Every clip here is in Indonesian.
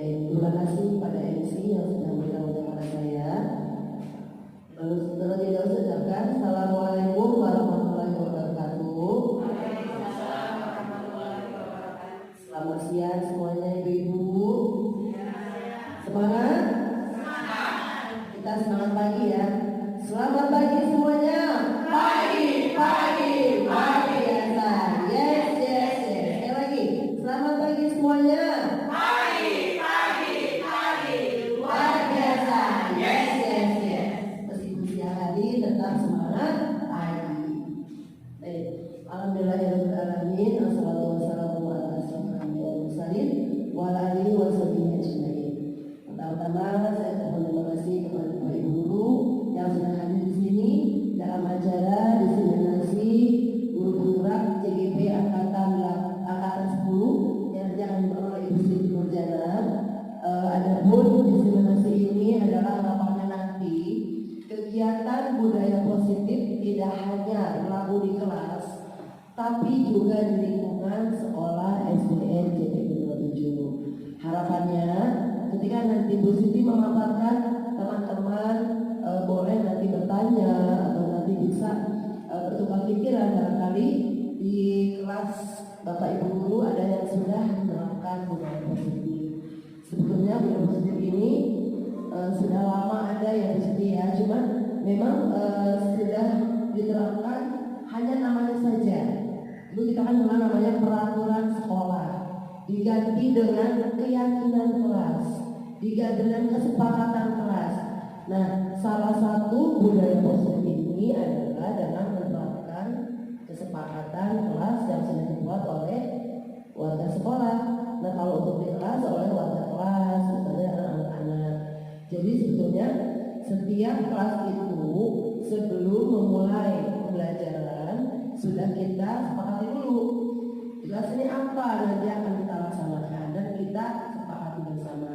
Terima kasih pada MC yang sudah bergabung kepada saya. Terlebih dahulu ucapkan Assalamualaikum warahmatullahi wabarakatuh. Selamat siang semuanya ibu-ibu. Semangat? Kita semangat pagi ya. Selamat pagi semuanya. Pagi. Yes. Sekali lagi. Selamat pagi semuanya. Luar biasa. Yes. Meskipun siang hari tetap semangat pagi. Baik. Alhamdulillahirabbil alamin. Wassalatu wassalamu ala asyrofil anbiya'i wal mursalin wa ala alihi washabihi ajmain. Pertama-tama saya terima kasih kepada Bapak Ibu guru yang sudah hadir di sini dalam acara diseminasi guru penggerak CGP angkatan 10 yang dijalankan oleh Ibu Siti Nurjana. Adapun diseminasi ini adalah harapannya nanti kegiatan budaya positif tidak hanya berlaku di kelas, tapi juga di lingkungan sekolah SDN JPB 27. Harapannya ketika nanti Bu Siti memaparkan, teman-teman boleh nanti bertanya atau nanti bisa bertukar pikiran. Barangkali di kelas Bapak Ibu guru ada yang sudah menerapkan budaya positif. Sebetulnya budaya positif ini sudah lama ada ya Bu Siti ya, cuma memang sudah diterapkan hanya namanya saja. Dulu kita kan kenal namanya peraturan sekolah, diganti dengan keyakinan kelas, diganti dengan kesepakatan kelas. Nah, salah satu budaya positif ini adalah dengan menerapkan kesepakatan kelas yang sudah dibuat oleh warga sekolah. Nah, kalau untuk di kelas oleh warga kelas, misalnya anak-anak. Jadi sebetulnya setiap kelas itu sebelum memulai pembelajaran sudah kita sepakati dulu. Kelas ini apa nanti akan kita laksanakan dan kita sepakati bersama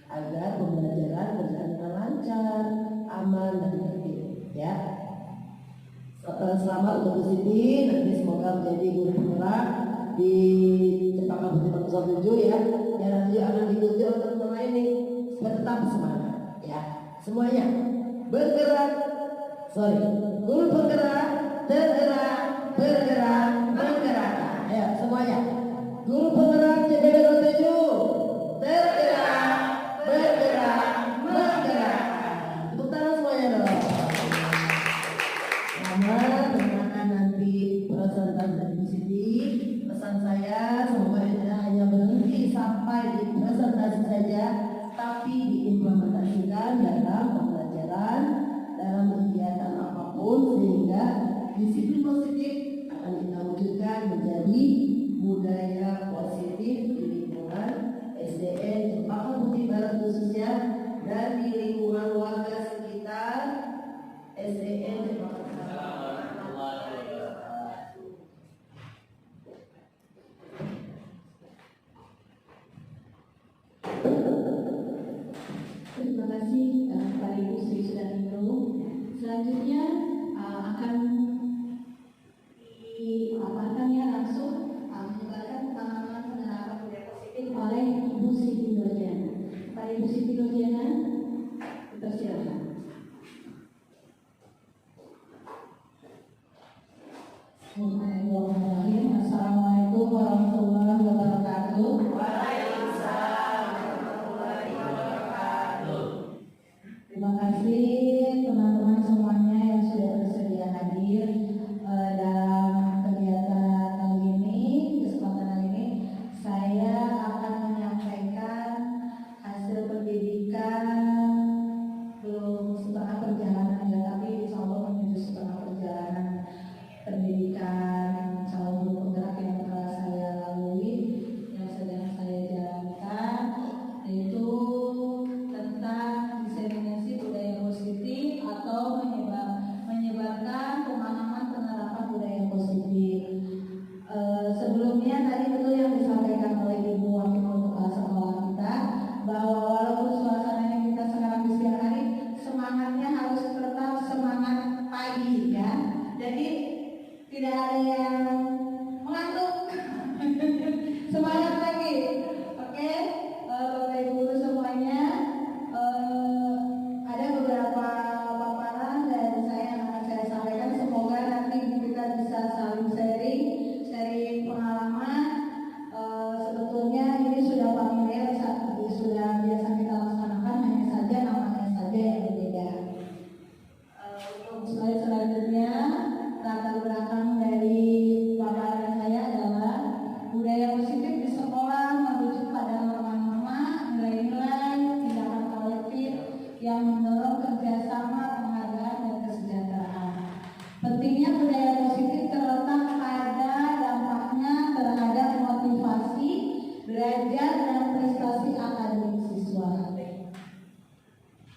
agar pembelajaran berjalan dengan lancar, aman dan tertib. Ya. Selamat untuk Bu Siti, nanti semoga menjadi guru penggerak di Cempaka Putih Nomor 7 ya. Yang nanti akan diikuti oleh teman-teman lain nih supaya tetap semangat ya. Semuanya bergerak. Guru bergerak, tergerak, bergerak. Ayo semuanya. Guru penggerak JPB 27 tergerak, bergerak. Tepuk tangan semuanya dong. Selamat mendengarkan nanti presentasi dari Bu Siti. Pesan saya semoga tidak hanya berhenti sampai di presentasi saja, tapi diimplementasikan dalam pembelajaran, dalam kegiatan apapun, sehingga disiplin positif akan kita wujudkan menjadi budaya positif di lingkungan SDN Cempaka Putih Barat khususnya dan di lingkungan warga sekitar SDN Cempaka Putih. Terima kasih kepada Ibu Sri Sudarminggu. Selanjutnya akan diaparkan ya langsung menyebarkan pengalaman penerapan budaya positif oleh Ibu Siti Nurjana. Pada Ibu Siti Nurjana, dipersilakan. Bismillahirrahmanirrahim. Assalamualaikum warahmatullahi wabarakatuh. Terima kasih teman-teman semuanya yang sudah bersedia hadir dalam kegiatan kali ini, kesempatan kali ini. Saya akan menyampaikan hasil pendidikan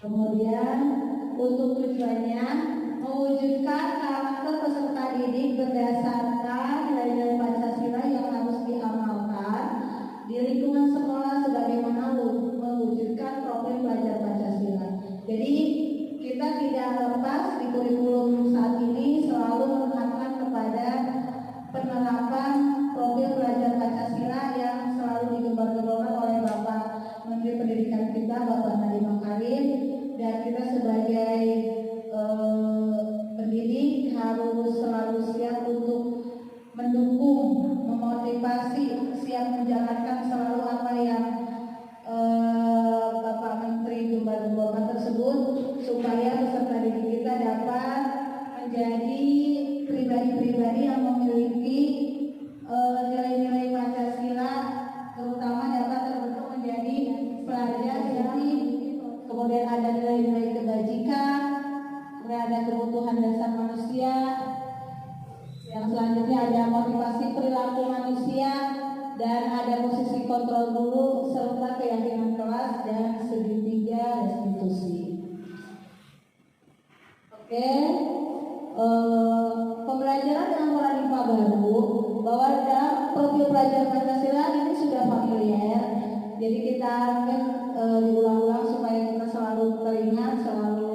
Kemudian untuk tujuannya mewujudkan karakter peserta didik berdasarkan nilai-nilai Pancasila yang harus diamalkan di lingkungan sekolah sebagaimana mewujudkan profil pelajar Pancasila. Jadi kita tidak lepas di kurikulum saat ini selalu menekankan kepada penerapan profil pelajar Pancasila yang selalu digembar-gemborkan oleh Bapak Menteri Pendidikan kita, Bapak Nadiem Makarim, dan kita sebagai pendidik harus selalu siap untuk mendukung, memotivasi, siap menjalankan selalu apa yang Bapak Menteri gembar-gemborkan tersebut, supaya peserta didik kita dapat menjadi pribadi-pribadi yang memiliki nilai-nilai Pancasila, terutama dapat terbentuk menjadi pelajar yang kemudian ada nilai-nilai kebajikan, kemudian ada kebutuhan dasar manusia, yang selanjutnya ada motivasi perilaku manusia, dan ada posisi kontrol guru serta keyakinan kelas dan segitiga restitusi. Oke. Pembelajaran dengan pola IPA baru bahwa dalam profil pelajar Pancasila ini sudah familiar, jadi kita mungkin diulang-ulang supaya kita selalu teringat, selalu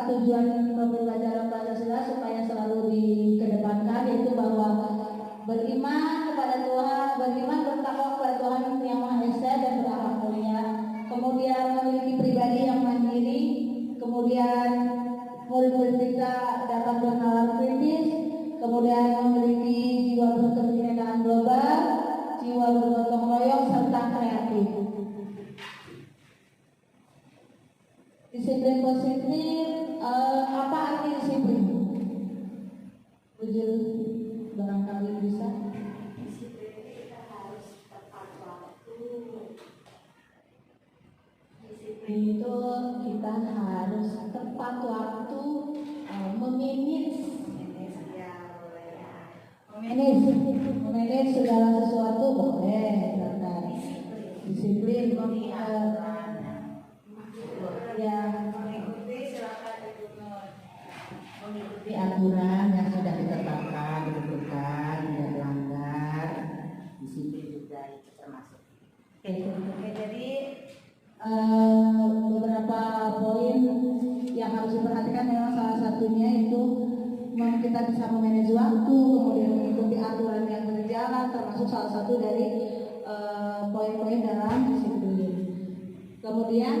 tujuan profil pelajar Pancasila supaya selalu dikedepankan, yaitu bahwa beriman kepada Tuhan, beriman bertakwa kepada Tuhan yang Maha Esa dan berakhlak mulia, kemudian memiliki pribadi yang mandiri, kemudian murid-murid kita dapat bernalar kritis, kemudian memiliki jiwa berkebinekaan global, jiwa bergotong royong serta kreatif. Disiplin positif, apa arti disiplin? Ujul barangkali bisa. Disiplin kita harus tepat waktu. Disiplin itu kita harus tepat waktu, memanage segala sesuatu boleh, disiplin mengikuti aturan yang sudah ditetapkan, ditentukan, tidak melanggar. Disiplin juga itu termasuk. Oke, jadi beberapa poin yang harus diperhatikan memang salah satunya itu kita bisa memanage waktu, kemudian mengikuti aturan yang berjalan, termasuk salah satu dari poin-poin dalam disiplin. Kemudian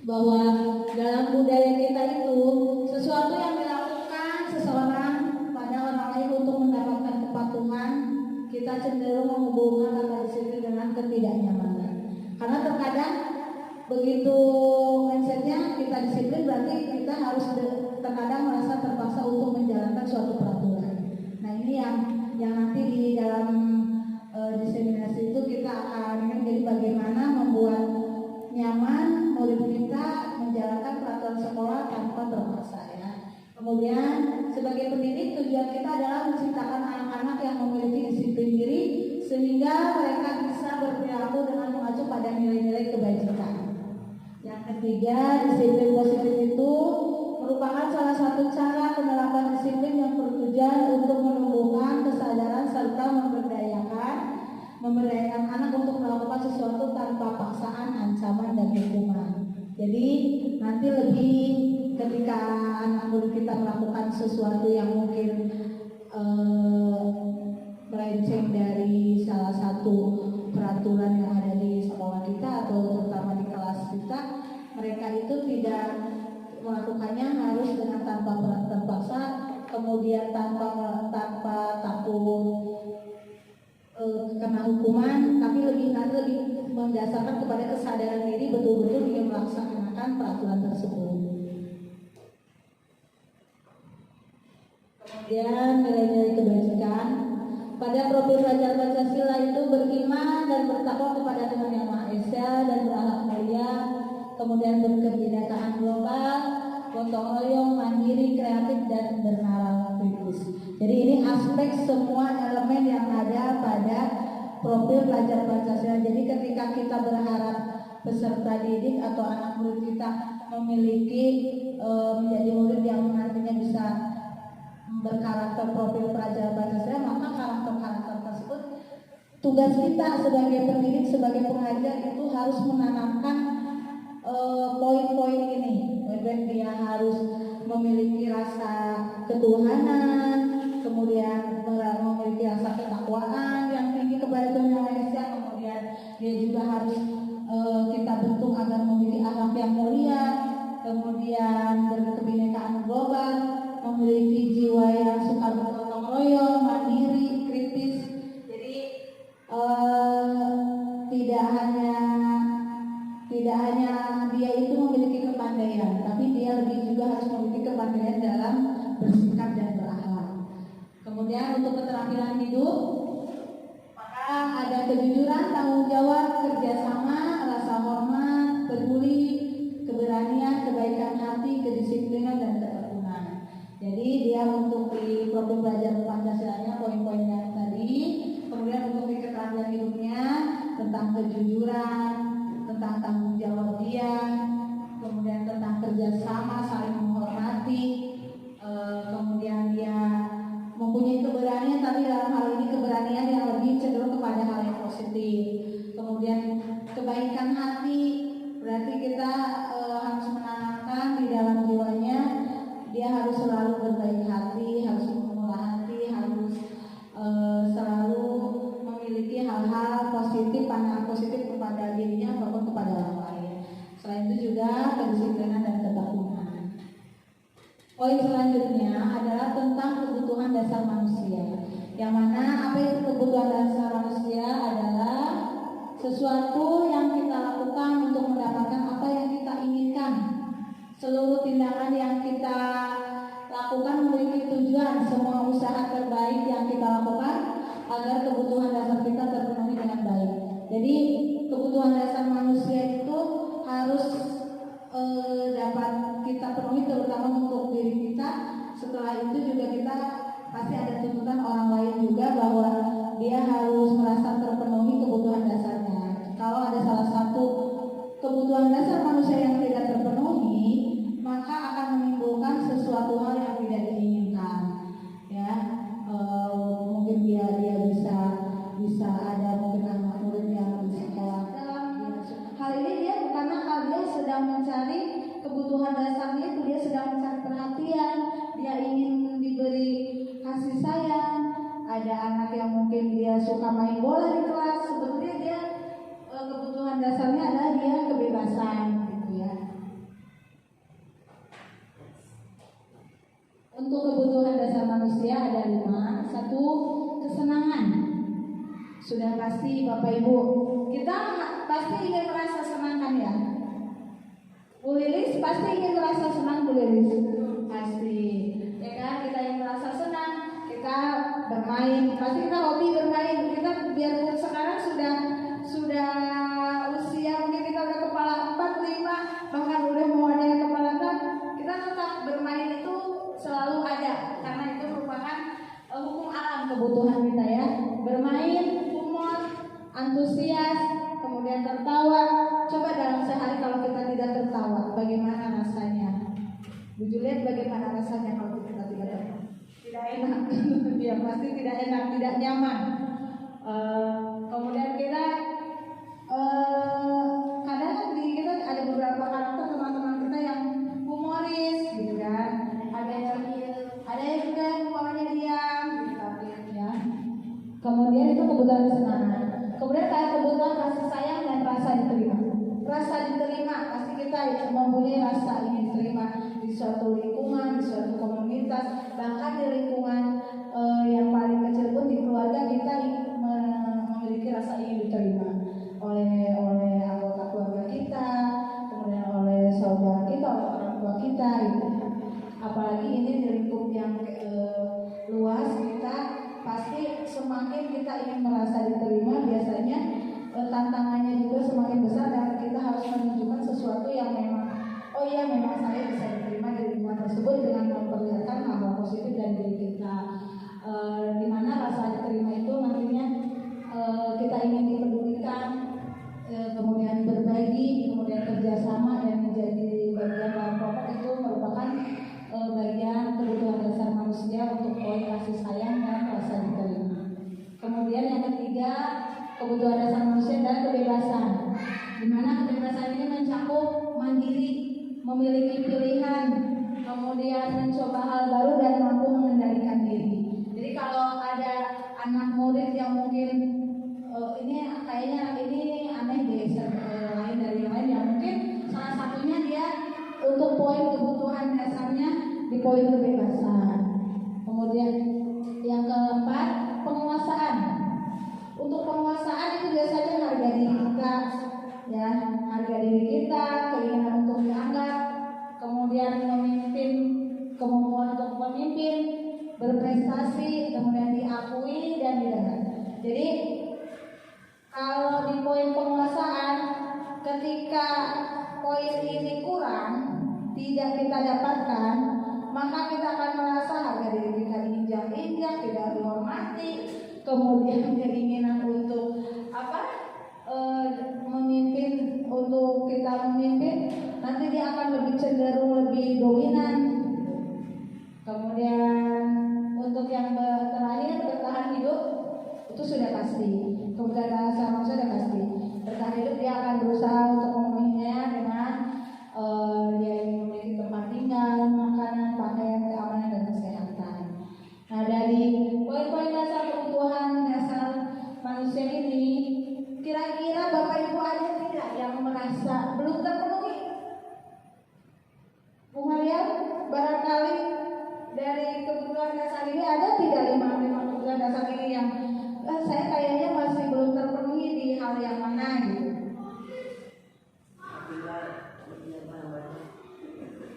bahwa dalam budaya kita itu sesuatu yang dilakukan seseorang pada orang lain untuk mendapatkan kepatuhan, kita cenderung menghubungkan kata disiplin dengan ketidaknyamanan. Karena terkadang begitu mindsetnya kita disiplin, berarti kita harus terkadang merasa terpaksa untuk menjalankan suatu peraturan. Nah ini yang nanti di dalam diseminasi itu kita akan jadi bagaimana membuat nyaman murid kita menjalankan peraturan sekolah tanpa terpaksa ya. Kemudian sebagai pendidik tujuan kita adalah menciptakan anak-anak yang memiliki disiplin diri sehingga mereka bisa berperilaku dengan mengacu pada nilai-nilai kebajikan. Yang ketiga, disiplin positif itu merupakan salah satu cara penerapan disiplin yang bertujuan untuk menumbuhkan kesadaran serta memberdayakan anak untuk melakukan sesuatu tanpa paksaan, ancaman, dan hukuman. Jadi nanti lebih ketika anak murid kita melakukan sesuatu yang mungkin melenceng dari salah satu peraturan yang ada di sekolah kita atau terutama di kelas kita, mereka itu tidak melakukannya harus dengan tanpa terpaksa, kemudian tanpa takut kena hukuman, tapi lebih mendasarkan kepada kesadaran diri betul-betul dia melaksanakan peraturan tersebut. Kemudian nilai-nilai kebajikan pada profil pelajar Pancasila itu beriman dan bertakwa kepada Tuhan Yang Maha Esa dan berakhlak mulia, kemudian berkebinekaan global, gotong royong, mandiri, kreatif, dan bernalar kritis. Jadi ini aspek semua elemen yang ada pada profil pelajar Pancasila. Jadi ketika kita berharap peserta didik atau anak murid kita memiliki menjadi murid yang nantinya bisa berkarakter profil pelajar Pancasila, maka karakter-karakter tersebut tugas kita sebagai pendidik, sebagai pengajar itu harus menanamkan poin-poin ini. Dia harus memiliki rasa ketuhanan, kemudian memiliki rasa ketakwaan yang tinggi kepada Tuhan Yang Maha Esa, kemudian dia juga harus kita bentuk agar memiliki akhlak yang mulia, kemudian berkebinekaan global, memiliki jiwa yang suka bergotong royong, mandiri, kritis. Jadi tidak hanya dia itu memiliki kepandaian, tapi dia lebih juga harus memiliki kepandaian dalam bersikap dan berakhlak. Kemudian untuk keterampilan hidup, maka ada kejujuran, tanggung jawab, kerjasama, rasa hormat, peduli, keberanian, kebaikan hati, kedisiplinan, dan ketekuna. Jadi dia untuk di profil pelajar Pancasilanya poin-poin yang tadi. Kemudian untuk di keterampilan hidupnya tentang kejujuran, tentang tanggung jawab dia, kemudian tentang kerjasama, saling menghormati, kemudian dia mempunyai keberanian, tapi dalam hal ini keberanian yang lebih cenderung kepada hal yang positif. Kemudian kebaikan hati, berarti kita harus menanamkan di dalam jiwanya dia harus selalu berbaik hati, harus memurah hati, harus selalu memiliki hal-hal positif, pandangan positif kepada dirinya maupun kepada orang lain. Selain itu juga kedisiplinan dan ketekunan. Poin selanjutnya adalah tentang kebutuhan dasar manusia, yang mana apa itu kebutuhan dasar manusia adalah sesuatu yang kita lakukan untuk mendapatkan apa yang kita inginkan. Seluruh tindakan yang kita lakukan memiliki tujuan, semua usaha terbaik yang kita lakukan agar kebutuhan dasar kita terpenuhi dengan baik. Jadi kebutuhan dasar manusia itu harus dapat kita penuhi, terutama untuk diri kita. Setelah itu juga kita pasti ada tuntutan orang lain juga bahwa dia harus merasa terpenuhi kebutuhan dasarnya. Kalau ada salah satu kebutuhan dasar manusia yang tidak terpenuhi, maka akan menimbulkan sesuatu hal yang tidak diinginkan. Ya, mungkin dia bisa ada mungkin anak murid yang di sekolah. Hal ini dia karena dia sedang mencari kebutuhan dasarnya itu, dia sedang mencari perhatian, dia ingin diberi kasih sayang. Ada anak yang mungkin dia suka main bola di kelas, sebetulnya dia kebutuhan dasarnya adalah dia kebebasan, gitu ya. Untuk kebutuhan dasar manusia ada 5. 1, kesenangan. Sudah pasti Bapak Ibu, kita pasti ingin merasa senang kan ya? Bu Lilis pasti ingin merasa senang, Bu Lilis? Pasti, ya kan? Kita ingin merasa senang, kita bermain, pasti kita hobi bermain. Kita biarpun sekarang sudah usia mungkin kita udah kepala 4, 5, bahkan udah mau ada yang kepala 6, kita tetap bermain itu selalu ada, karena itu merupakan hukum alam kebutuhan kita ya. Bermain, humor, antusias, kemudian tertawa. Coba dalam sehari kalau kita tidak tertawa, bagaimana rasanya? Bu Juliet, bagaimana rasanya kalau kita tidak tertawa? Tidak enak. Ya pasti tidak enak, tidak nyaman. Kemudian kita kadang kita ada beberapa karakter teman-teman kita yang humoris, gitu kan? Ada yang juga yang umpamanya diam, gitu ya. Kemudian itu kebutuhan kesenangan. Kemudian kayak kebutuhan kasih sayang dan rasa diterima. Rasa diterima, pasti kita mempunyai rasa ingin diterima di suatu lingkungan, di suatu komunitas, bahkan di lingkungan yang paling kecil pun di keluarga kita memiliki rasa ingin diterima oleh anggota keluarga kita, kemudian oleh saudara kita, oleh orang tua kita, gitu. Apalagi ini di lingkup yang luas, kita pasti semakin kita ingin merasa diterima, biasanya tantangannya juga semakin besar dan kita harus menunjukkan sesuatu yang memang, oh iya memang saya bisa diterima di lingkungan tersebut dengan memperlihatkan hal positif dari diri kita. Dimana rasa diterima itu nantinya kita ingin dipedulikan, kemudian berbagi manusia, kebutuhan dasar manusia dan kebebasan. Di mana kebebasan ini mencakup mandiri, memiliki pilihan, kemudian mencoba hal baru dan mampu mengendalikan diri. Jadi kalau ada anak murid yang mungkin ini kayaknya ini aneh deh, lain dari yang lain, ya mungkin salah satunya dia untuk poin kebutuhan dasarnya di poin kebebasan. Kemudian yang keempat, penguasaan. Untuk penguasaan itu biasanya harga diri kita, ya, harga diri kita, keinginan untuk dianggap, kemudian memimpin, kemampuan untuk memimpin, berprestasi, kemudian diakui dan didengar. Jadi kalau di poin penguasaan, ketika poin ini kurang, tidak kita dapatkan, maka kita akan merasa harga diri kita diinjak-injak, tidak dihormati, kemudian keinginan untuk memimpin, untuk kita memimpin, nanti dia akan lebih cenderung lebih dominan. Kemudian untuk yang terakhir, bertahan hidup, itu sudah pasti. Kebutuhan dasar manusia sudah pasti. Bertahan hidup, dia akan berusaha untuk memenuhinya dengan dia ingin memiliki tempat tinggal, makanan, pakaian, keamanan dan kesehatan. Nah, dari poin-poin dasar kebutuhan dasar manusia ini, kira-kira Bapak Ibu ada tidak yang merasa belum terpenuhi? Bu Maria, barangkali dari kebutuhan dasar ini ada tidak 5 kebutuhan dasar ini yang saya kayaknya masih belum terpenuhi di hal yang mana gitu?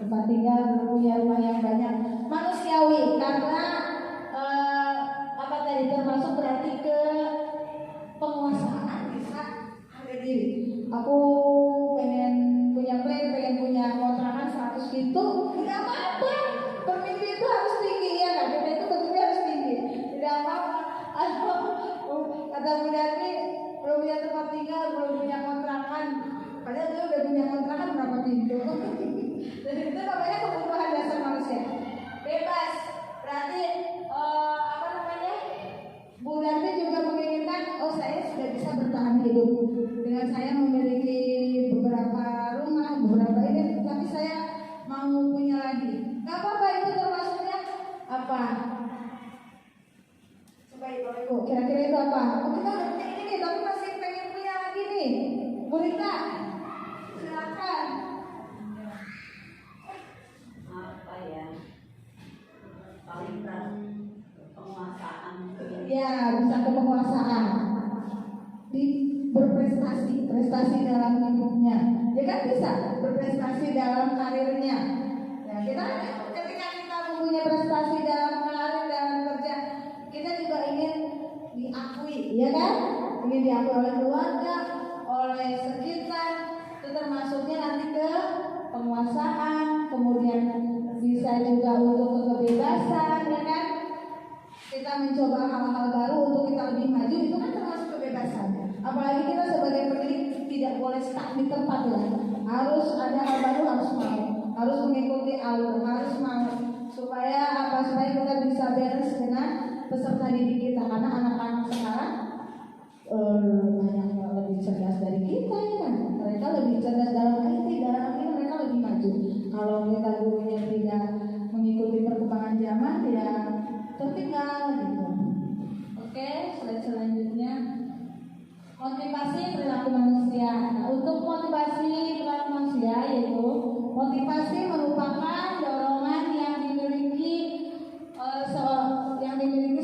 Tempat tinggal, punya rumah yang banyak, manusiawi karena termasuk berarti ke penguasaan bisa harga diri. Aku pengen punya plan, pengen punya kontrakan 100 gitu, tidak apa-apa. Bermimpi itu harus tinggi, ya kan? Kita itu bermimpi harus tinggi, tidak apa-apa. Kata Bu Darmi, belum punya tempat tinggal, belum punya kontrakan, padahal dia udah punya kontrakan berapa pintu. Dan itu namanya kebutuhan dasar manusia. Bebas, berarti Bu Darmi juga menginginkan, saya sudah bisa bertahan hidup dengan saya memiliki beberapa rumah, beberapa ini, tapi saya mau punya lagi. Gak apa-apa, itu termasuknya apa? Coba Ibu, kira-kira itu apa? Kita udah punya ini, tapi masih pengen punya lagi nih. Bu Rita, silakan. Apa ya? Paling penguasaan. Ya, bisa ke penguasaan, di berprestasi, prestasi dalam hidupnya. Ya kan bisa berprestasi dalam karirnya. Ya, kita ketika kita mempunyai prestasi dalam karir, dalam kerja, kita juga ingin diakui, ya kan? Ingin diakui oleh keluarga, oleh sekitar. Itu termasuknya nanti ke penguasaan, kemudian bisa juga untuk kebebasan, ya kan? Kita mencoba hal-hal baru untuk kita lebih maju, itu kan termasuk kebebasan. Apalagi kita sebagai pendidik tidak boleh stuck di tempat, ya. Harus ada hal baru, harus mengikuti alur, harus mau supaya kita bisa balance dengan peserta didik kita. Karena anak-anak sekarang banyak yang lebih cerdas dari kita, ya kan? Mereka lebih cerdas dalam IT, dalam ini mereka lebih maju. Kalau kita gurunya tidak mengikuti perkembangan zaman, ya tertinggal gitu. Oke, slide selanjutnya, motivasi perilaku manusia. Nah, untuk motivasi perilaku manusia, yaitu motivasi merupakan dorongan yang dimiliki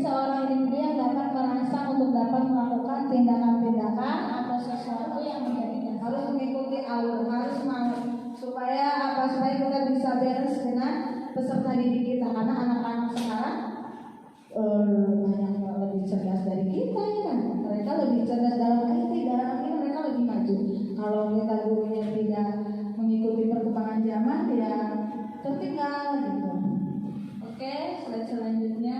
seorang individu yang dapat merangsang untuk dapat melakukan tindakan-tindakan atau sesuatu yang menjadikan, harus mengikuti alur, harus mau supaya kita bisa balance dengan peserta didik kita. Karena anak-anak sekarang banyak yang lebih cerdas dari kita, ya kan? Mereka lebih cerdas dalam IT, dalam ini mereka lebih maju. Kalau kita gurunya tidak mengikuti perkembangan zaman, ya tertinggal gitu. Oke, slide selanjutnya,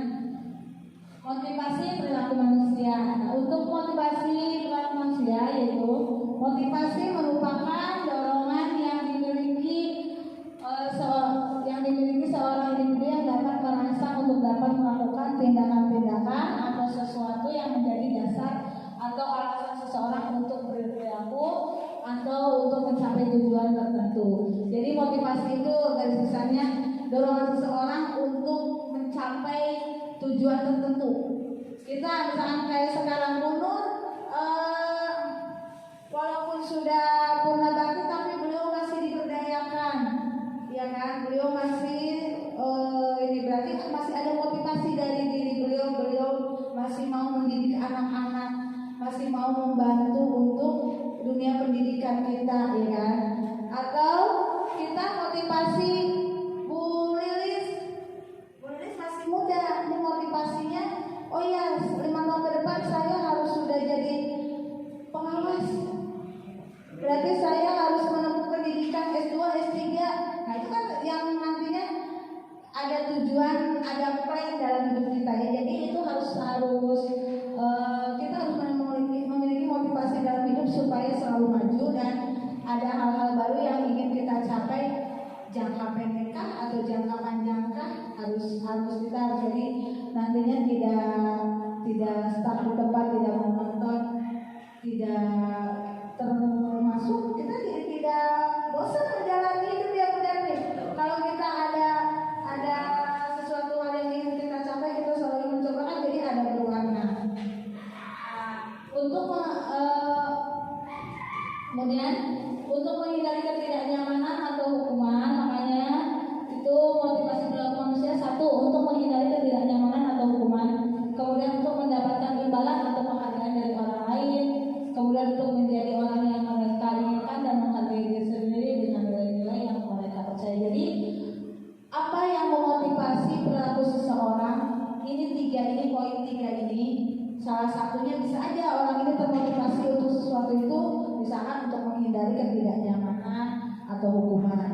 motivasi perilaku manusia. Nah, untuk motivasi perilaku manusia, yaitu motivasi merupakan dorongan yang dimiliki seorang individu yang dapat mau membantu untuk dunia pendidikan kita, ya kan? Atau kita motivasi Bu Lilis masih muda, ini motivasinya, oh ya 5 tahun ke depan saya harus sudah jadi pengawas. Berarti saya harus menempuh pendidikan S2, S3. Nah itu kan yang nantinya ada tujuan, ada plan dalam hidup kita ya. Jadi itu harus kita harus memiliki motivasi dalam hidup supaya selalu maju dan ada hal-hal baru yang ingin kita capai, jangka pendek kah atau jangka panjang kah, harus kita jadi nantinya tidak stuck di tempat, tidak menonton, tidak termasuk kita tidak bosan menjalani hidup yang benar nih. Kalau kita ada sesuatu hal yang ingin kita capai, kita selalu mencoba kan, jadi ada berwarna. Kemudian untuk menghindari ketidaknyamanan atau hukuman, makanya itu motivasi perilaku manusia. 1, untuk menghindari ketidaknyamanan atau hukuman. Kemudian untuk mendapatkan imbalan atau penghargaan dari orang lain. Kemudian untuk menjadi orang yang mereka inginkan dan menghargai diri sendiri dengan nilai-nilai yang mereka percaya. Jadi apa yang memotivasi perilaku seseorang? Ini poin 3 ini. Salah satunya bisa aja orang ini termotivasi untuk sesuatu itu, misalkan untuk menghindari ketidaknyamanan atau hukuman.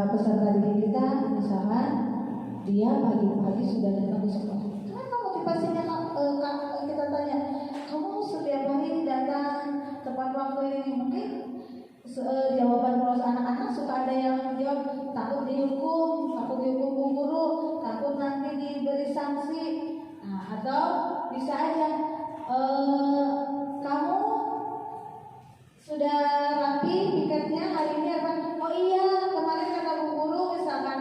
Peserta didik kita misalkan dia pagi-pagi sudah datang di sekolah. Kenapa motivasinya? Kita tanya, kamu setiap hari datang tepat waktu ini? Mungkin jawaban kalau anak-anak suka ada yang jawab takut dihukum bu guru, takut nanti diberi sanksi. Nah, atau bisa aja kamu sudah rapi tiketnya hari ini apa? Oh iya, kemarin kata bu guru misalkan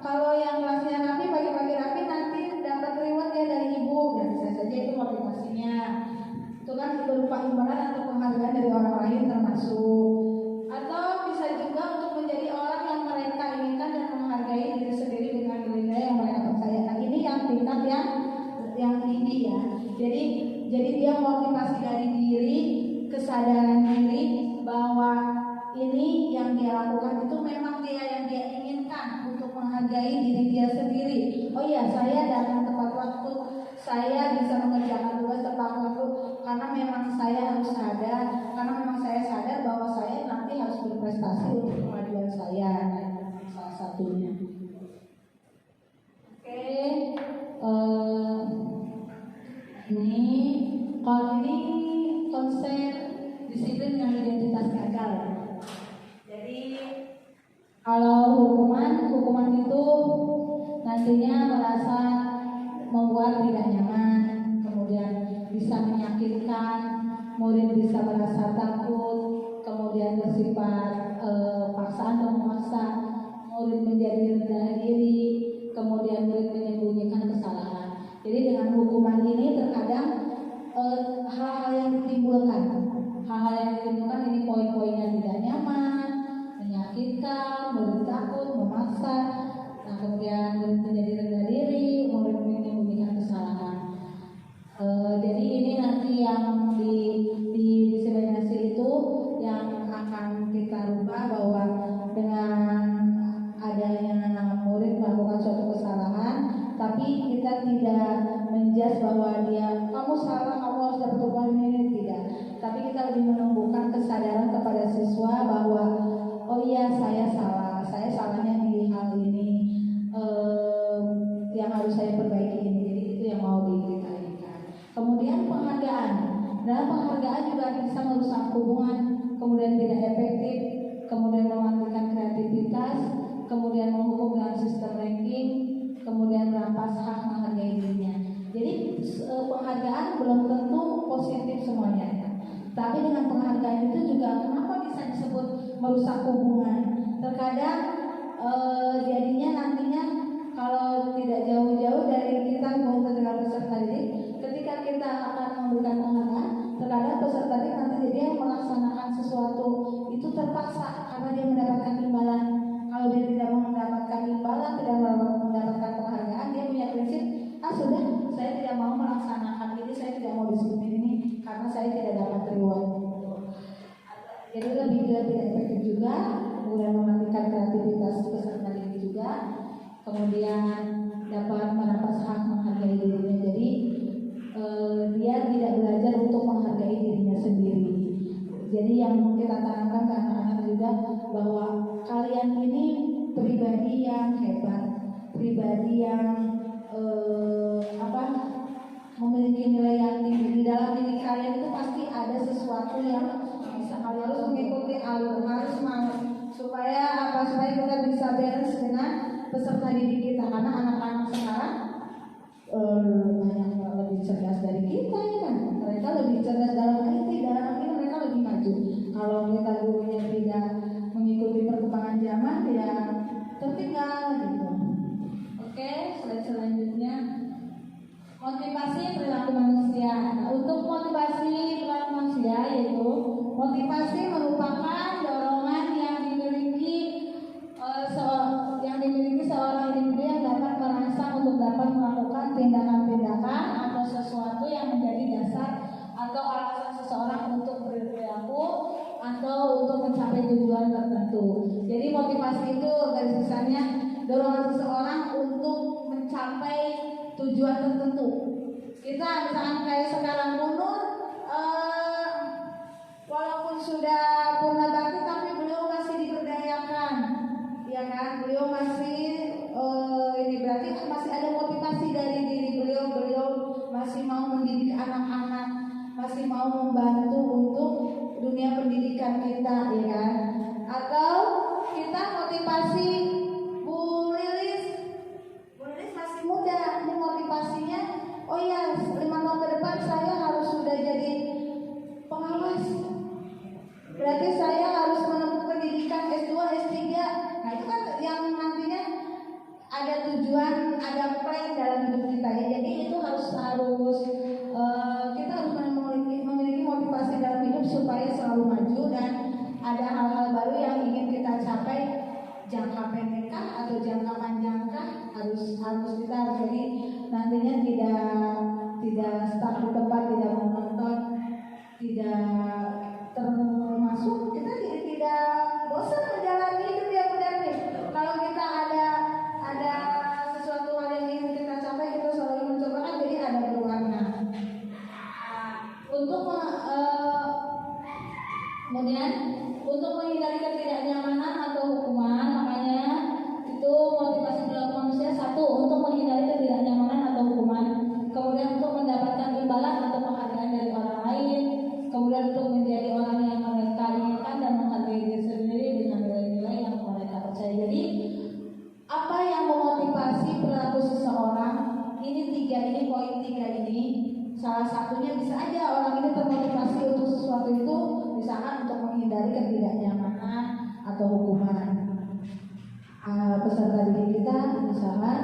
kalau yang kelasnya rapi pagi-pagi rapi nanti dapat reward ya dari ibu. Dan bisa saja itu motivasinya. Itu kan berupa imbalan atau penghargaan dari orang lain termasuk. Atau bisa juga untuk menjadi orang yang mereka inginkan dan menghargai diri sendiri dengan nilai yang mereka percaya. Nah ini yang tingkat yang tinggi ya. Jadi dia motivasi dari diri, kesadaran diri bahwa ini yang dia lakukan itu memang yang dia inginkan untuk menghargai diri dia sendiri. Oh iya, saya datang tepat waktu, saya bisa mengerjakan tugas tepat waktu karena memang saya harus sadar, karena memang saya sadar bahwa saya nanti harus berprestasi untuk kemajuan saya. Salah satunya. Kalau ini konsep disiplin dengan identitas gagal. Jadi kalau hukuman itu nantinya merasa membuat tidak nyaman, kemudian bisa menyakitkan, murid bisa merasa takut, kemudian bersifat paksaan atau memaksa, murid menjadi rendah diri, kemudian murid menyembunyikan kesalahan. Jadi dengan hukuman ini terkadang hal-hal yang ditimbulkan ini poin-poinnya tidak nyaman, menyakitkan, murid takut, memaksa, nah kemudian murid menjadi rendah diri, murid menyembunyikan kesalahan. Jadi ini nanti yang di diseminasi itu yang akan kita rubah, bahwa dengan adanya murid melakukan suatu kesalahan, tapi kita tidak menjudge bahwa kamu salah, kamu harus dapat hukuman ini, tidak. Tapi kita lebih menumbuhkan kesadaran kepada siswa bahwa oh iya, saya salahnya di hal ini, yang harus saya perbaiki ini. Jadi itu yang mau dikatakan. Kemudian penghargaan. Dalam penghargaan juga bisa merusak hubungan, kemudian tidak efektif, kemudian mematikan kreativitas, kemudian menghukum dengan sistem ranking, kemudian merampas hak menghargai dirinya. Jadi penghargaan belum tentu positif semuanya ya. Tapi dengan penghargaan itu juga kenapa bisa disebut merusak hubungan? Terkadang jadinya nantinya kalau tidak jauh-jauh dari kita dengan peserta didik, ketika kita akan memberikan penghargaan, terkadang peserta didik nanti dia melaksanakan sesuatu itu terpaksa karena dia mendapatkan imbalan. Kalau dia tidak mendapatkan imbalan, tidak mendapatkan penghargaan, dia punya prinsip, sudah, saya tidak mau melaksanakan ini, saya tidak mau disiplin ini karena saya tidak dapat reward. Jadi lebih ke tidak efektif juga, kemudian mematikan kreativitas peserta didik juga, kemudian dapat merampas hak menghargai dirinya. Jadi dia tidak belajar untuk menghargai dirinya sendiri. Jadi yang kita tanamkan ke anak-anak juga bahwa kalian ini pribadi yang hebat, pribadi yang memiliki nilai yang tinggi. Di dalam diri kalian itu pasti ada sesuatu yang bisa kalian harus mengikuti alur, harus mau supaya kita bisa balance dengan peserta didik kita, karena anak-anak sekarang banyak lebih cerdas dari kita ya kan. Mereka lebih cerdas dalam IT, dalam ini mereka lebih maju. Kalau kita gurunya tidak mengikuti perkembangan zaman, ya tertinggal gitu. Oke, slide selanjutnya. Motivasi perilaku manusia. Nah, untuk motivasi perilaku manusia yaitu motivasi merupakan dorongan yang dimiliki seorang individu yang dapat merangsang untuk dapat melakukan tindakan-tindakan atau sesuatu yang menjadi dasar atau alasan seseorang untuk berperilaku atau untuk mencapai tujuan tertentu. Jadi motivasi itu garis besarnya dorongan seseorang untuk mencapai tujuan tertentu. Kita misalkan kayak sekarang Munur, walaupun sudah purna bakti tapi beliau masih diberdayakan, ya kan? Beliau masih ini berarti masih ada motivasi dari diri beliau. Beliau masih mau mendidik anak-anak, masih mau membantu untuk dunia pendidikan kita, ya kan? Atau kita motivasi Bu Lilis masih muda, ini motivasinya, oh ya 5 tahun ke depan saya harus sudah jadi pengawas. Berarti saya harus menempuh pendidikan S2, S3. Nah itu kan yang nantinya ada tujuan, ada plan dalam hidup kita ya. Jadi itu harus kita harus memiliki motivasi dalam hidup supaya selalu maju dan ada hal-hal baru yang ingin kita capai, jangka pendek atau jangka panjang harus kita jadi nantinya tidak stuck di tempat, tidak menonton, tidak termasuk kita tidak bosan menjalani hidup ya benar nih. Kalau kita ada sesuatu hal yang ingin kita capai, kita selalu mencoba kan, jadi ada berwarna. Kemudian untuk menghindari ketidaknyamanan atau hukuman, makanya itu motivasi perilaku manusia. Satu, untuk menghindari ketidaknyamanan atau hukuman. Kemudian untuk mendapatkan imbalan atau penghargaan dari orang lain. Kemudian untuk menjadi orang yang mereka inginkan dan menghargai diri sendiri dengan nilai-nilai yang mereka percaya. Jadi apa yang memotivasi perilaku seseorang? Ini poin 3 ini. Salah satunya bisa aja orang ini termotivasi untuk sesuatu itu, misalkan untuk menghindari ketidaknyamanan atau hukuman. Peserta didik kita misalkan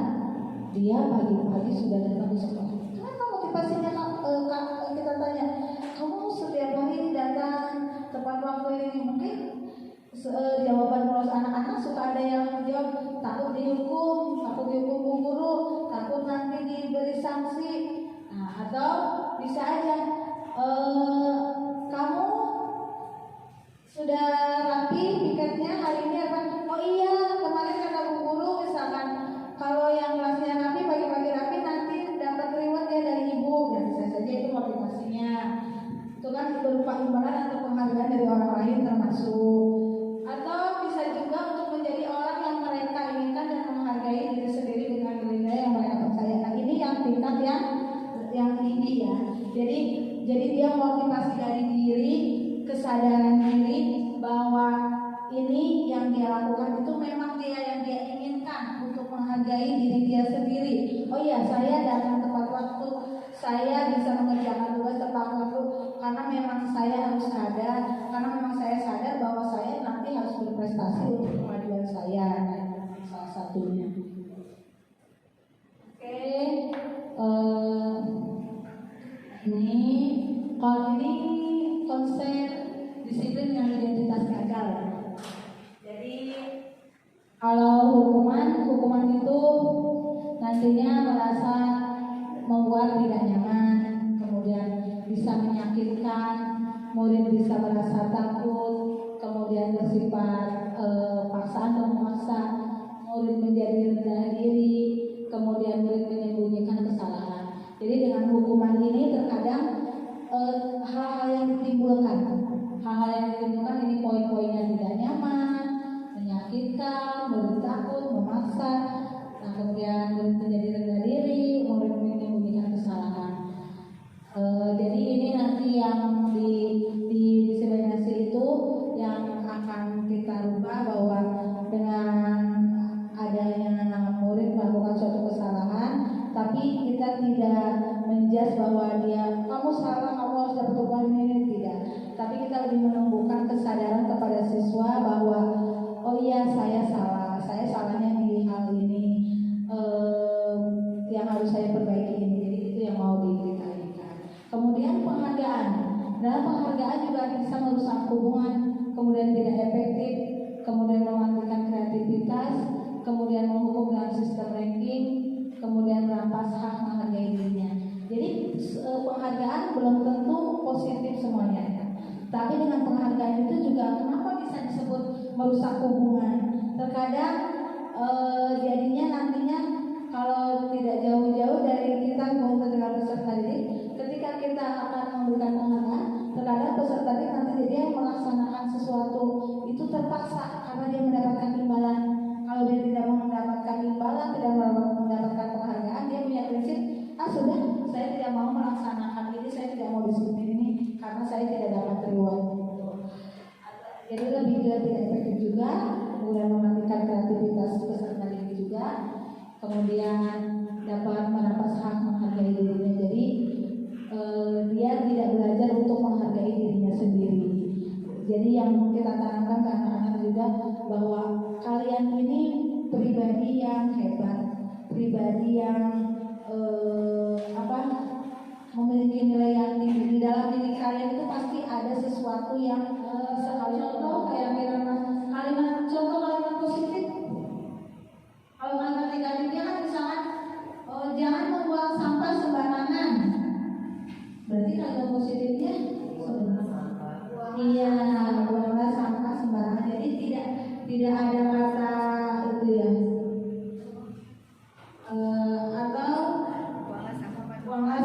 dia pagi-pagi sudah datang di sekolah. Kenapa motivasinya kita tanya? Kamu setiap hari datang tepat waktu ini, mungkin jawaban polos anak-anak suka ada yang menjawab takut dihukum bu guru, takut nanti diberi sanksi. Nah, atau bisa aja kamu sudah rapi piketnya hari ini apa? Oh iya, kemarin kata bu guru misalkan kalau yang kelasnya rapi pagi-pagi rapi nanti dapat reward ya dari ibu. Dan bisa saja itu motivasinya. Itu kan berupa imbalan atau penghargaan dari orang lain termasuk. Atau bisa juga untuk menjadi orang yang mereka inginkan dan menghargai diri sendiri dengan nilai yang mereka percaya. Nah ini yang tingkat yang tinggi ya. Jadi dia motivasi dari diri, kesadaran diri bahwa ini yang dia lakukan itu memang yang dia inginkan untuk menghargai diri dia sendiri. Oh iya, saya datang tepat waktu, saya bisa mengerjakan tugas tepat waktu karena memang saya harus sadar, karena memang saya sadar bahwa saya nanti harus berprestasi untuk kemajuan saya. Salah satunya. Ini konsep disiplin dengan identitas gagal. Jadi kalau hukuman itu nantinya merasa membuat tidak nyaman, kemudian bisa menyakitkan, murid bisa merasa takut, kemudian bersifat paksaan atau memaksa, murid menjadi rendah diri, kemudian murid menyembunyikan kesalahan. Jadi dengan hukuman ini terkadang hal-hal yang ditimbulkan ini poin-poinnya tidak nyaman, menyakitkan, murid takut, memaksa, nah kemudian murid menjadi rendah diri, murid menyembunyikan kesalahan. Jadi ini nanti yang di diskriminasi itu yang akan kita rubah, bahwa dengan adanya murid melakukan suatu kesalahan, tapi kita tidak menjudge bahwa dia kamu salah, kamu harus dapat hukuman ini, tidak. Tapi kita lebih menumbuhkan kesadaran kepada siswa bahwa oh iya saya salah, saya salahnya di hal ini, yang harus saya perbaiki ini. Jadi itu yang mau dikalikan. Kemudian penghargaan. Dalam penghargaan juga bisa merusak hubungan, kemudian tidak efektif, kemudian mematikan kreativitas, kemudian menghukum dalam sistem ranking, kemudian merampas hak menghargai dirinya. Jadi penghargaan belum tentu positif semuanya ya. Tapi dengan penghargaan itu juga kenapa bisa disebut merusak hubungan? Terkadang jadinya nantinya kalau tidak jauh-jauh dari kita dengan peserta didik, ketika kita akan memberikan penghargaan, terkadang peserta didik nanti dia melaksanakan sesuatu itu terpaksa karena dia mendapatkan imbalan. Kalau dia tidak mendapatkan imbalan, tidak mendapatkan penghargaan, dia punya prinsip, sudah, saya tidak mau melaksanakan ini, saya tidak mau disiplin ini karena saya tidak dapat reward. Jadi lebih tidak efektif juga, kemudian mematikan kreativitas peserta didik juga, kemudian dapat merampas hak menghargai dirinya. Jadi dia tidak belajar untuk menghargai dirinya sendiri. Jadi yang kita tanamkan ke anak-anak juga bahwa kalian ini pribadi yang hebat, pribadi yang memiliki nilai yang tinggi. Di dalam diri kalian itu pasti ada sesuatu yang contoh kayak kalimat contoh kalimat positif. Kalau kalimat negatifnya kan misalkan jangan membuang sampah sembarangan. Berarti kalimat positifnya iya, buanglah sampah sembarangan. Jadi tidak ada kata itu ya. Atau buanglah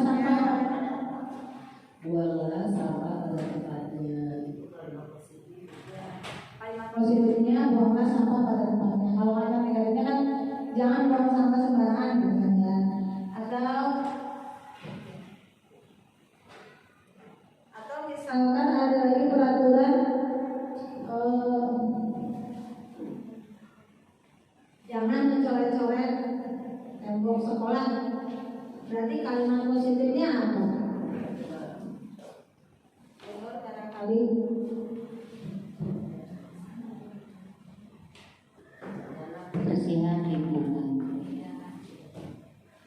sampah pada tempatnya. Kalimat positifnya buanglah sampah pada tempatnya. Kalau kalimat negatifnya kan jangan buang sampah sembarangan gitu ya. Atau misalkan ada lagi peraturan jangan mencoret-coret tembok sekolah. Berarti kalimat positifnya apa? Barangkali kebersihan lingkungan.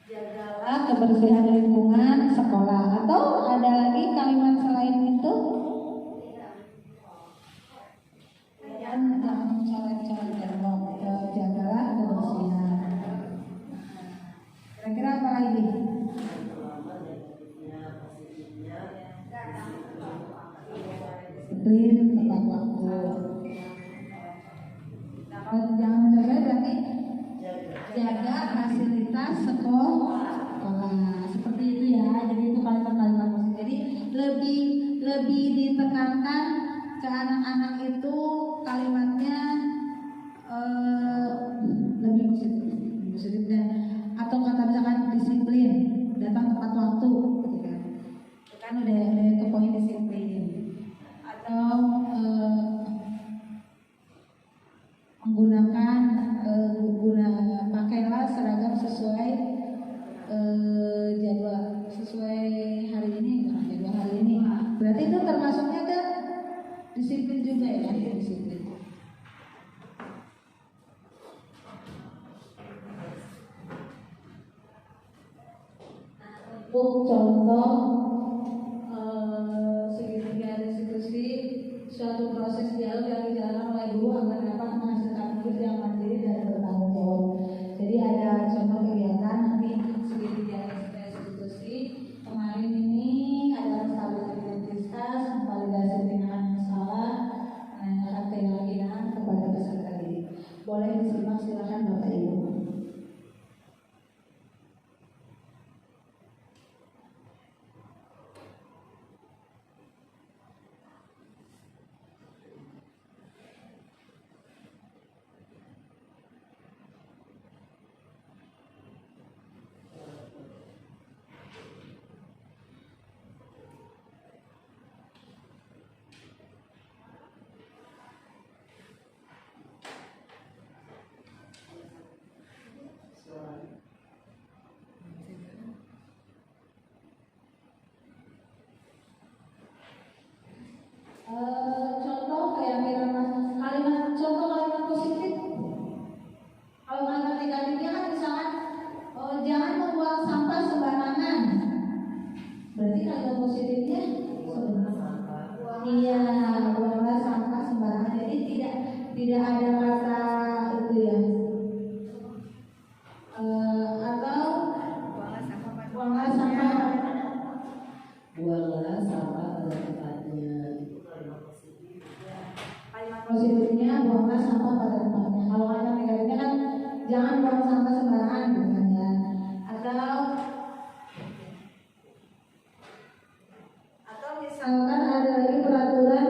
Jagalah kebersihan lingkungan sekolah. Atau ada lagi kalimat selain itu? Jangan mencoret-coret tembok. Jagalah kebersihan. Kira-kira apa lagi? Disiplin tepat waktu. Kalau jangan mencoret berarti jaga fasilitas sekolah. Seperti itu ya. Jadi itu kalimat-kalimat positif. Jadi lebih ditekankan ke anak-anak itu kalimatnya lebih positif dan atau kata misalkan disiplin, datang tepat waktu, gitu kan? Itu kan udah ke poin disiplin. Atau menggunakan pakailah seragam sesuai jadwal, sesuai hari ini, jadwal hari ini. Berarti itu termasuknya ke disiplin juga ya, disiplin. Untuk contoh segitiga diskusi suatu proses dialog yang dijalankan oleh guru agar dapat menghasilkan murid yang mandiri dan bertanggung jawab. Jadi ada contoh kegiatan nanti segitiga diskusi kemarin ini adalah positifnya buanglah sampah pada tempatnya. Kalau ada negatifnya kan jangan buang sampah sembarangan gitu kan ya. Atau misalkan ada lagi peraturan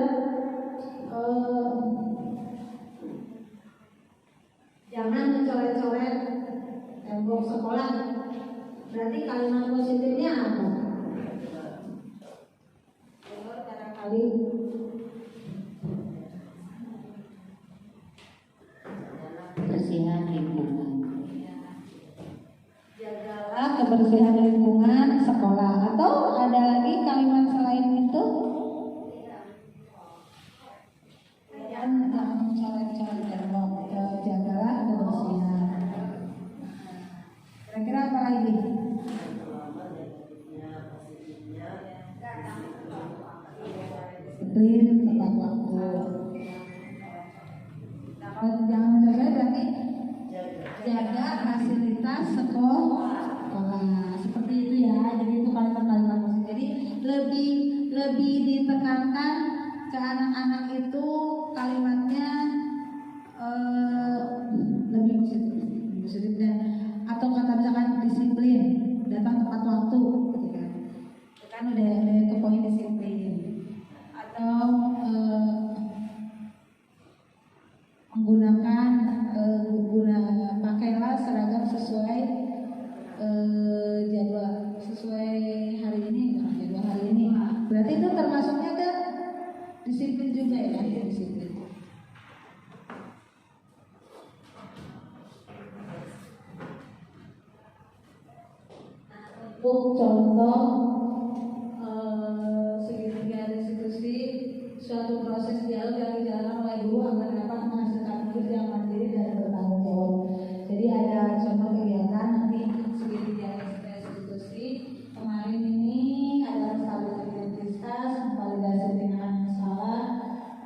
jangan mencoret-coret tembok sekolah. Berarti kalimat positifnya apa? Barangkali kebersihan lingkungan. jagalah kebersihan lingkungan sekolah. Atau ada lagi kalimat selain itu? Jangan mencoret-coret tembok. Jagalah kebersihan. Kira-kira apa lagi? Disiplin tepat waktu. Kalau jangan mencoret berarti jaga fasilitas sekolah seperti itu ya. Jadi itu kalimat-kalimat positif. Jadi lebih ditekankan ke anak-anak itu kalimatnya lebih positif dan atau kata misalkan disiplin, datang tepat waktu, gitu kan. Itu kan udah ke poin disiplin. Atau menggunakan pakailah seragam sesuai jadwal sesuai hari ini, jadwal hari ini. Berarti itu termasuknya ke disiplin juga ya, disiplin. Untuk contoh segitiga restitusi suatu proses dialog yang dijalankan oleh guru agar dapat menghasilkan murid yang mandiri dan bertanggung jawab. Jadi ada contoh kegiatan nanti segitiga restitusi. Kemarin ini adalah stabilitas identitas, validasi tindakan yang salah,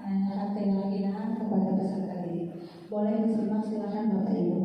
menanyakan keyakinan kepada peserta didik. Boleh disimak, silakan Bapak Ibu.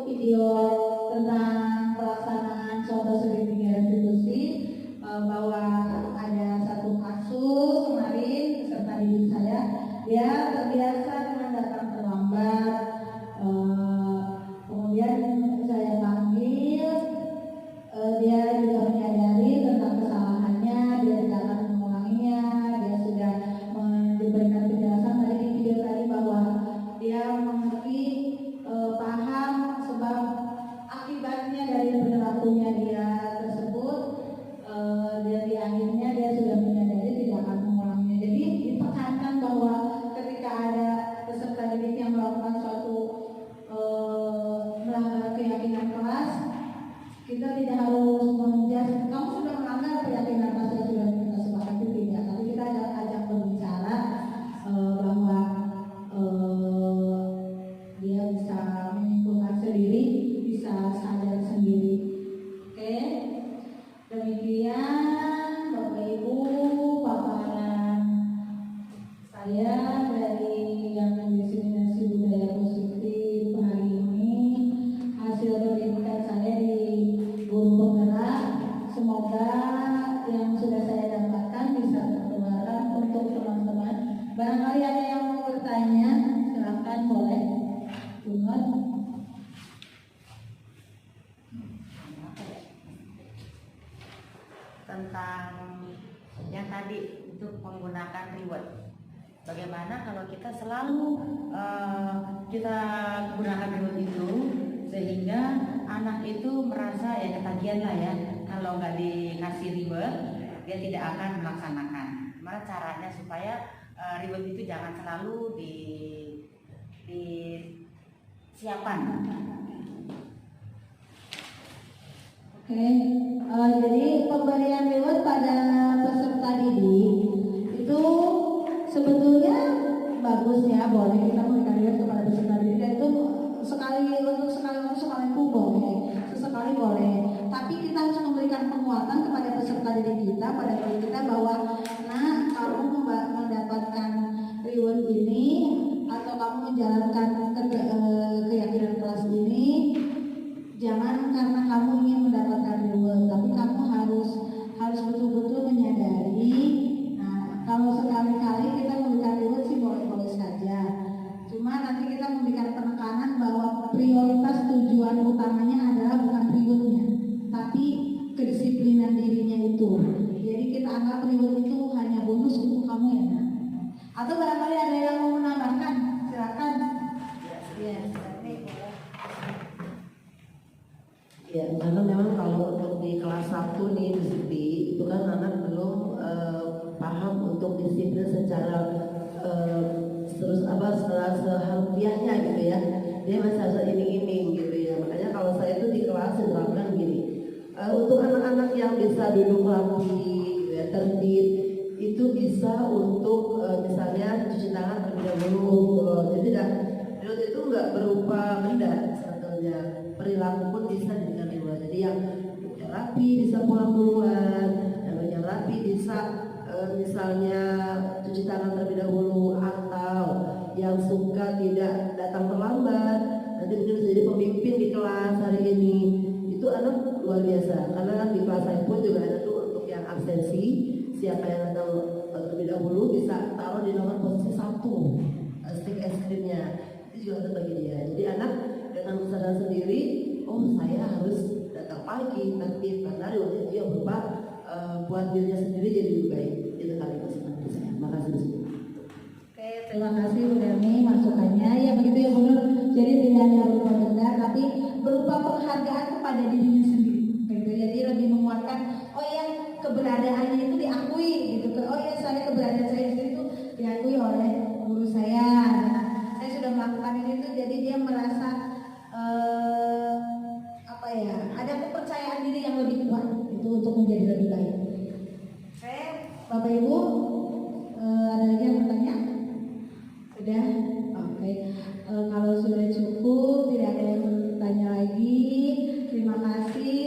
Video tentang pelaksanaan contoh segitiga restitusi bahwa ada satu kasus kemarin peserta didik saya, dia terbiasa dengan datang terlambat, kemudian saya panggil, dia juga menyadari tentang kesalahannya, dia tidak akan mengulanginya, dia sudah diberikan penjelasan tadi di video tadi bahwa dia mengerti, paham sebab akibatnya dari perilakunya dia tersebut, dan di akhirnya dia sudah menyadari tidak akan mengulanginya. Jadi ditekankan bahwa ketika ada peserta didik yang melakukan suatu melanggar keyakinan kelas, kita tidak harus menjudge kamu sudah melanggar keyakinan kelas yang sudah kita sepakati, tidak, tapi kita ajak berbicara bahwa dia bisa menyimpulkan sendiri, bisa sadar sendiri. Oke, demikian Bapak Ibu paparan saya dari yang diseminasi budaya positif hari ini, hasil pendidikan saya di guru penggerak. Semoga yang sudah saya dapatkan bisa tertularkan untuk teman-teman. Barangkali ada yang mau bertanya, silakan boleh. Tentang yang tadi untuk menggunakan reward, bagaimana kalau kita selalu kita gunakan reward itu sehingga anak itu merasa ya ketagihan lah ya, kalau nggak dikasih reward dia tidak akan melaksanakan. Gimana caranya supaya reward itu jangan selalu disiapkan. Oke, jadi pemberian reward pada peserta didik itu sebetulnya bagus ya, boleh kita memberikan reward kepada peserta didik, dan itu untuk sekali waktu boleh, sesekali boleh. Tapi kita harus memberikan penguatan kepada peserta didik kita, pada diri kita bahwa, nah, kamu mendapatkan reward ini atau kamu menjalankan keyakinan kelas ini, jangan karena kamu ingin mendapatkan reward, tapi kamu harus betul-betul menyadari. Nah, kalau sekali-kali kita memberikan reward sih boleh-boleh saja. Cuma nanti kita memberikan penekanan bahwa prioritas tujuan utamanya adalah bukan rewardnya, tapi kedisiplinan dirinya itu. Jadi kita anggap reward itu hanya bonus untuk kamu ya, nak. Atau barangkali ada yang mau menambahkan, silakan. Ya, karena memang kalau untuk di kelas 1 nih itu kan anak belum paham untuk disiplin secara secara seharfiahnya gitu ya. Dia masih harus iming-iming gitu ya. Makanya kalau saya itu di kelas terapkan gini. Untuk anak-anak yang bisa duduk rapi, gitu ya, tertib, itu bisa untuk misalnya cuci tangan terlebih dahulu. Jadi itu nggak berupa benda sebetulnya. Perilaku pun bisa dengan reward. Jadi yang rapi bisa pulang duluan, yang rapi bisa misalnya cuci tangan terlebih dahulu, atau yang suka tidak datang terlambat nanti mungkin jadi pemimpin di kelas hari ini. Itu anak luar biasa, karena di kelas saya pun juga ada tuh untuk yang absensi, siapa yang datang terlebih dahulu bisa taruh di nomor posisi 1 stick es krimnya, itu juga untuk bagi dia. Jadi anak dengan kesadaran sendiri, oh saya harus datang pagi tertib, karena reward itu yang berupa buat dirinya sendiri jadi lebih baik. Itu kali pesan saya. Makasih. Oke, terima kasih Bu Delmi masukannya. Ya begitu ya Bu Nur. Jadi tidak hanya berupa benda, tapi berupa penghargaan kepada dirinya sendiri. Gitu. Jadi lebih menguatkan, oh ya keberadaannya itu diakui gitu. Oh ya keberadaan saya di situ itu diakui oleh guru saya. Nah, saya sudah melakukan ini tuh, jadi dia merasa ada kepercayaan diri yang lebih kuat itu untuk menjadi lebih baik. Oke, Bapak Ibu, ada lagi yang bertanya? Sudah? Oke. Kalau sudah cukup, tidak ada yang bertanya lagi. Terima kasih